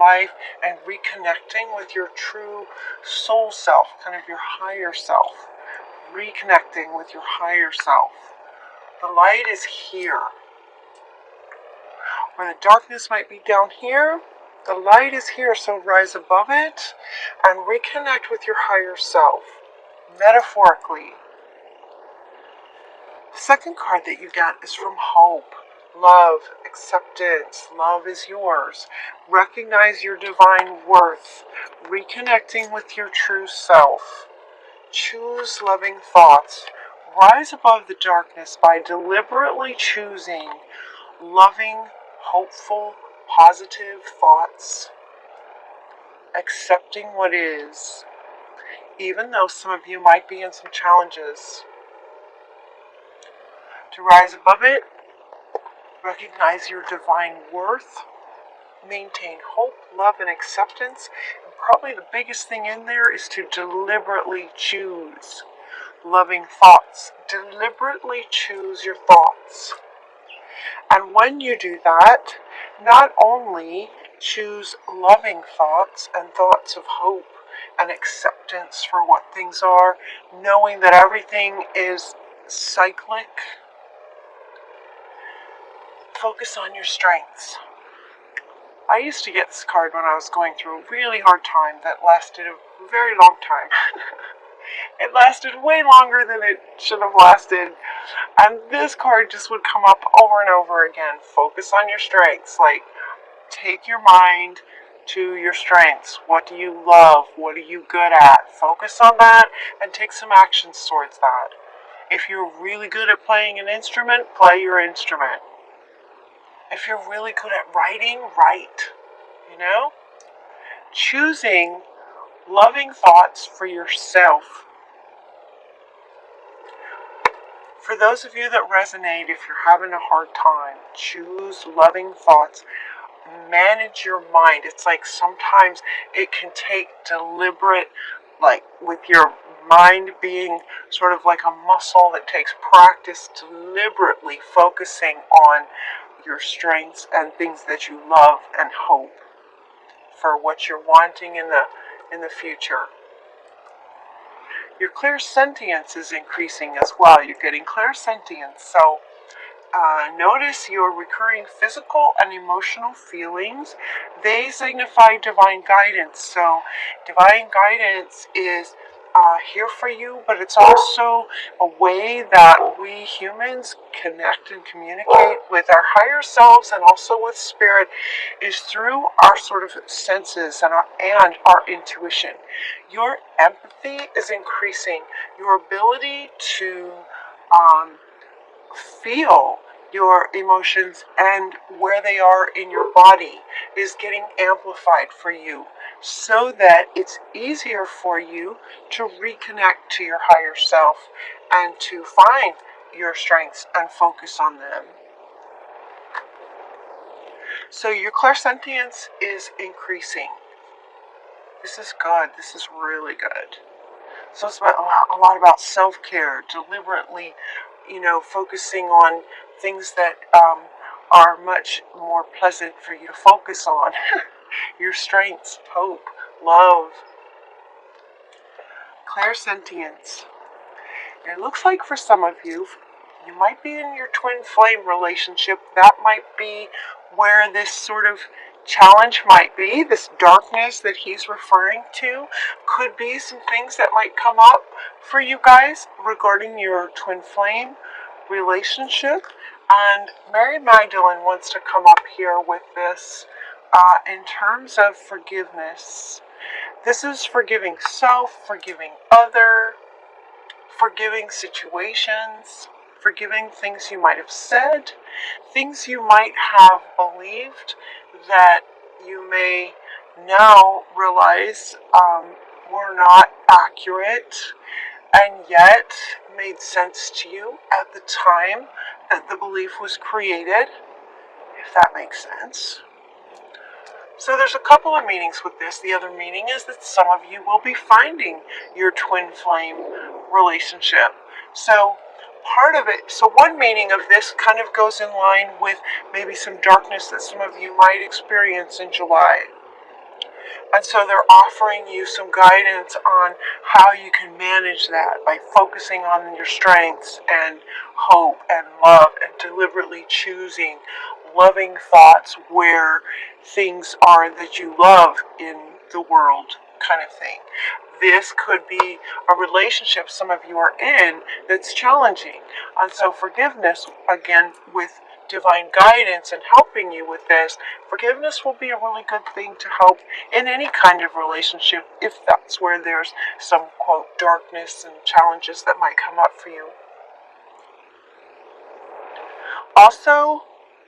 life and reconnecting with your true soul self, kind of your higher self. Reconnecting with your higher self. The light is here. Where the darkness might be down here, the light is here, so rise above it and reconnect with your higher self, metaphorically. The second card that you get is from hope, love, acceptance. Love is yours. Recognize your divine worth, reconnecting with your true self. Choose loving thoughts. Rise above the darkness by deliberately choosing loving, hopeful, positive thoughts. Accepting what is, even though some of you might be in some challenges. To rise above it, recognize your divine worth, maintain hope, love, and acceptance. And probably the biggest thing in there is to deliberately choose loving thoughts. Deliberately choose your thoughts. And when you do that, not only choose loving thoughts and thoughts of hope and acceptance for what things are, knowing that everything is cyclic. Focus on your strengths. I used to get this card when I was going through a really hard time that lasted a very long time. It lasted way longer than it should have lasted. And this card just would come up over and over again. Focus on your strengths. Like, take your mind to your strengths. What do you love? What are you good at? Focus on that and take some actions towards that. If you're really good at playing an instrument, play your instrument. If you're really good at writing, write. You know? Choosing loving thoughts for yourself. For those of you that resonate, if you're having a hard time, choose loving thoughts. Manage your mind. It's like sometimes it can take deliberate, like with your mind being sort of like a muscle that takes practice, deliberately focusing on your strengths and things that you love and hope for what you're wanting in the future. Your clairsentience is increasing as well. You're getting clairsentience. So notice your recurring physical and emotional feelings. They signify divine guidance. So divine guidance is here for you, but it's also a way that we humans connect and communicate with our higher selves and also with spirit is through our sort of senses and our intuition. Your empathy is increasing. Your ability to feel your emotions and where they are in your body is getting amplified for you so that it's easier for you to reconnect to your higher self and to find your strengths and focus on them. So your clairsentience is increasing. This is good. This is really good. So it's about, a lot about self-care, deliberately, focusing on things that are much more pleasant for you to focus on. Your strengths, hope, love. Clairsentience. It looks like for some of you, you might be in your twin flame relationship. That might be where this sort of challenge might be. This darkness that he's referring to could be some things that might come up for you guys regarding your twin flame relationship. And Mary Magdalene wants to come up here with this in terms of forgiveness. This is forgiving self, forgiving other, forgiving situations, forgiving things you might have said, things you might have believed that you may now realize were not accurate and yet made sense to you at the time that the belief was created, if that makes sense. So there's a couple of meanings with this. The other meaning is that some of you will be finding your twin flame relationship. So part of it, so one meaning of this kind of goes in line with maybe some darkness that some of you might experience in July. And so they're offering you some guidance on how you can manage that by focusing on your strengths and hope and love and deliberately choosing loving thoughts where things are that you love in the world, kind of thing. This could be a relationship some of you are in that's challenging. And so forgiveness, again, with divine guidance and helping you with this, forgiveness will be a really good thing to help in any kind of relationship if that's where there's some, quote, darkness and challenges that might come up for you. Also,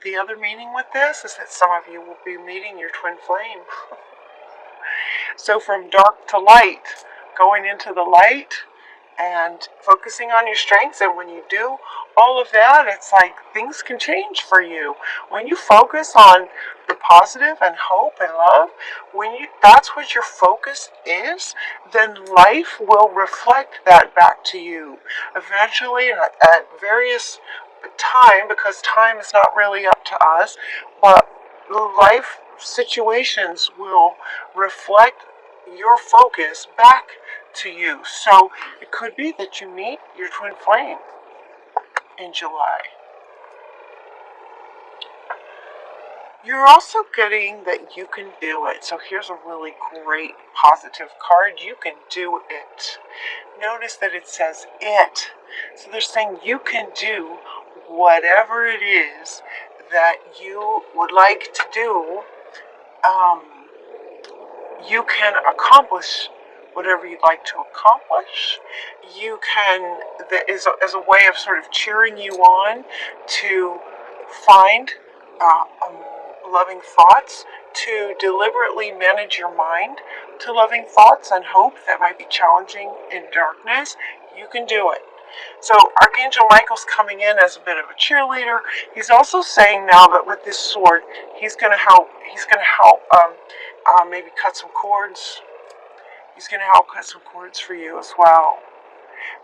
the other meaning with this is that some of you will be meeting your twin flame. So from dark to light, going into the light and focusing on your strengths, and when you do all of that, it's like things can change for you. When you focus on the positive and hope and love, that's what your focus is, then life will reflect that back to you. Eventually, at various time, because time is not really up to us, but life situations will reflect your focus back to you. So it could be that you meet your twin flame in July. You're also getting that you can do it. So here's a really great positive card. You can do it. Notice that it says it. So they're saying you can do whatever it is that you would like to do. You can accomplish whatever you'd like to accomplish. You can, as a way of sort of cheering you on to find loving thoughts, to deliberately manage your mind to loving thoughts and hope that might be challenging in darkness. You can do it. So Archangel Michael's coming in as a bit of a cheerleader. He's also saying now that with this sword, he's going to help. Maybe cut some cords. He's going to help cut some cords for you as well.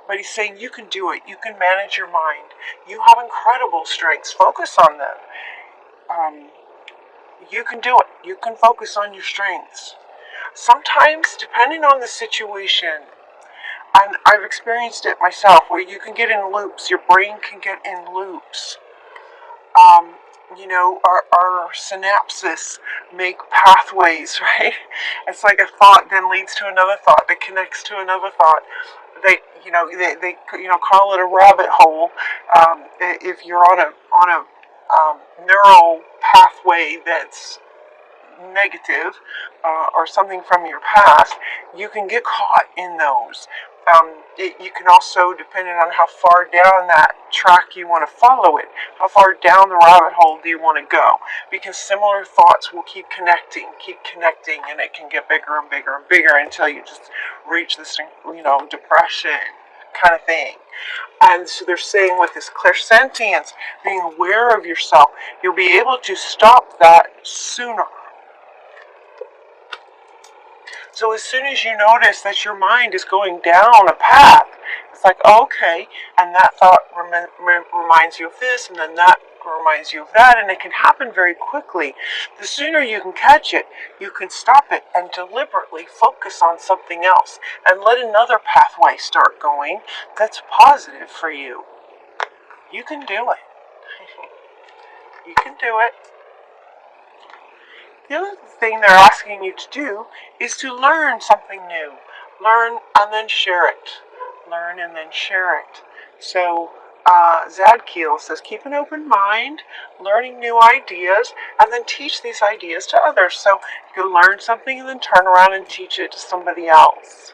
But he's saying you can do it. You can manage your mind. You have incredible strengths. Focus on them. You can do it. You can focus on your strengths. Sometimes, depending on the situation, and I've experienced it myself, where you can get in loops. Your brain can get in loops. Our synapses make pathways, right? It's like a thought then leads to another thought that connects to another thought. They call it a rabbit hole. If you're on a neural pathway that's negative or something from your past, you can get caught in those. You can also, depending on how far down that track you want to follow it, how far down the rabbit hole do you want to go? Because similar thoughts will keep connecting, and it can get bigger and bigger and bigger until you just reach this, depression kind of thing. And so they're saying with this clairsentience, being aware of yourself, you'll be able to stop that sooner. So as soon as you notice that your mind is going down a path, it's like, okay, and that thought reminds you of this, and then that reminds you of that, and it can happen very quickly. The sooner you can catch it, you can stop it and deliberately focus on something else and let another pathway start going that's positive for you. You can do it. You can do it. The other thing they're asking you to do is to learn something new. Learn and then share it. Learn and then share it. So Zadkiel says, keep an open mind, learning new ideas, and then teach these ideas to others. So you can learn something and then turn around and teach it to somebody else.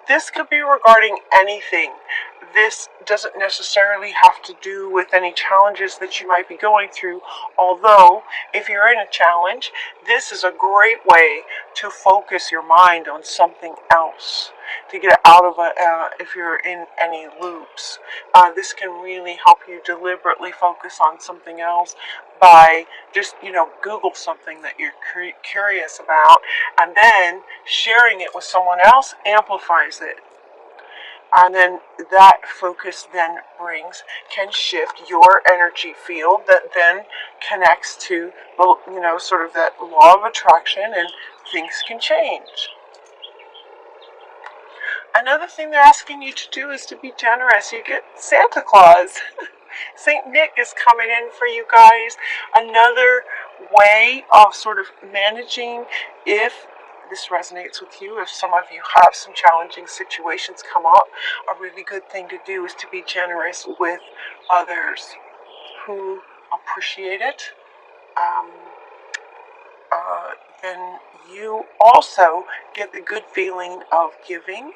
This could be regarding anything. This doesn't necessarily have to do with any challenges that you might be going through, although if you're in a challenge, this is a great way to focus your mind on something else, to get out of if you're in any loops. This can really help you deliberately focus on something else by just, Google something that you're curious about, and then sharing it with someone else amplifies it. And then that focus then can shift your energy field that then connects to, sort of that law of attraction, and things can change. Another thing they're asking you to do is to be generous. You get Santa Claus. St. Nick is coming in for you guys. Another way of sort of managing, if this resonates with you, if some of you have some challenging situations come up, a really good thing to do is to be generous with others who appreciate it. Then you also get the good feeling of giving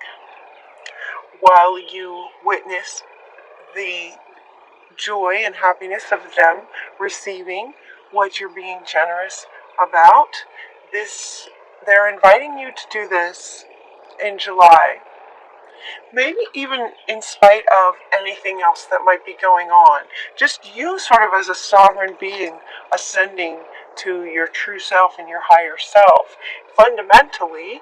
while you witness the joy and happiness of them receiving what you're being generous about. They're inviting you to do this in July. Maybe even in spite of anything else that might be going on. Just you sort of as a sovereign being ascending to your true self and your higher self. Fundamentally,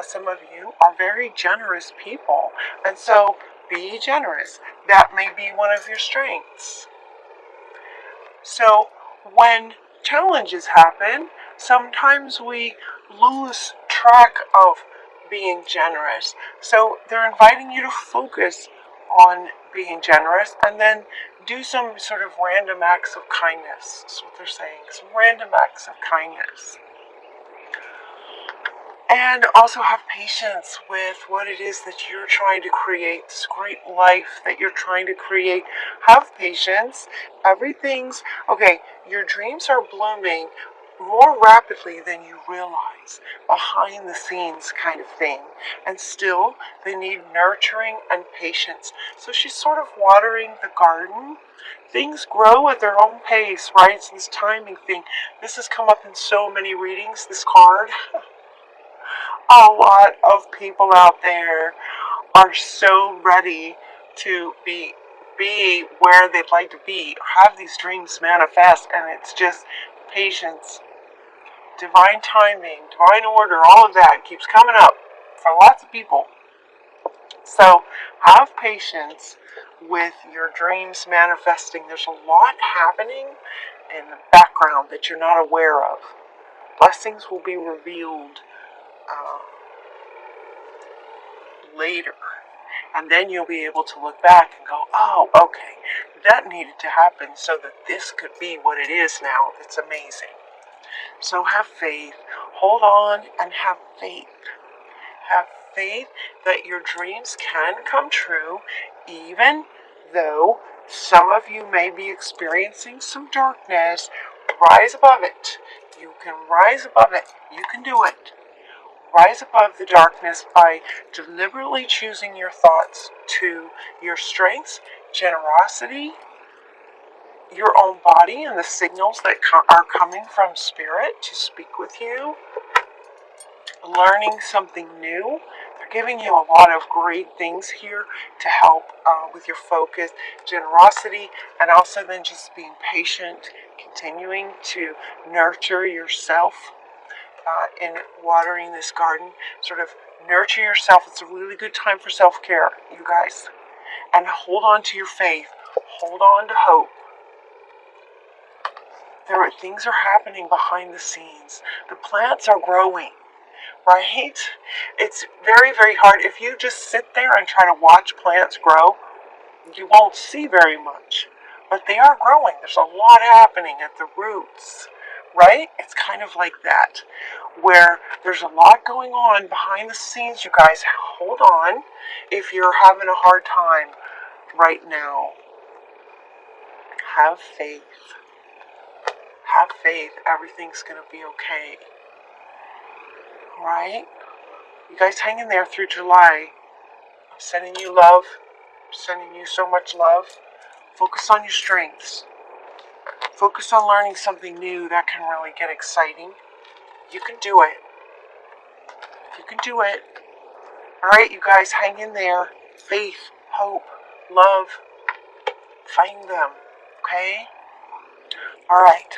some of you are very generous people. And so be generous. That may be one of your strengths. So when challenges happen, sometimes we lose track of being generous. So they're inviting you to focus on being generous and then do some sort of random acts of kindness. That's what they're saying. Some random acts of kindness. And also have patience with what it is that you're trying to create, this great life that you're trying to create. Have patience. Your dreams are blooming more rapidly than you realize, behind the scenes kind of thing. And still, they need nurturing and patience. So she's sort of watering the garden. Things grow at their own pace, right? It's this timing thing. This has come up in so many readings, this card. A lot of people out there are so ready to be where they'd like to be, have these dreams manifest, and it's just patience, divine timing, divine order, all of that keeps coming up for lots of people. So have patience with your dreams manifesting. There's a lot happening in the background that you're not aware of. Blessings will be revealed later, and then you'll be able to look back and go, oh, okay, that needed to happen so that this could be what it is now. It's amazing. So have faith, hold on, and have faith. Have faith that your dreams can come true, even though some of you may be experiencing some darkness. Rise above it. You can rise above it. You can do it. Rise above the darkness by deliberately choosing your thoughts to your strengths, generosity, your own body, and the signals that are coming from spirit to speak with you, learning something new. They're giving you a lot of great things here to help with your focus, generosity, and also then just being patient, continuing to nurture yourself. In watering this garden, sort of nurture yourself. It's a really good time for self-care, you guys. And hold on to your faith. Hold on to hope. Things are happening behind the scenes. The plants are growing, right? It's very, very hard. If you just sit there and try to watch plants grow, you won't see very much. But they are growing. There's a lot happening at the roots. Right? It's kind of like that, where there's a lot going on behind the scenes, you guys. Hold on if you're having a hard time right now. Have faith. Have faith. Everything's going to be okay. Right? You guys hang in there through July. I'm sending you love. I'm sending you so much love. Focus on your strengths. Focus on learning something new. That can really get exciting. You can do it. You can do it. Alright, you guys, hang in there. Faith, hope, love. Find them. Okay? Alright.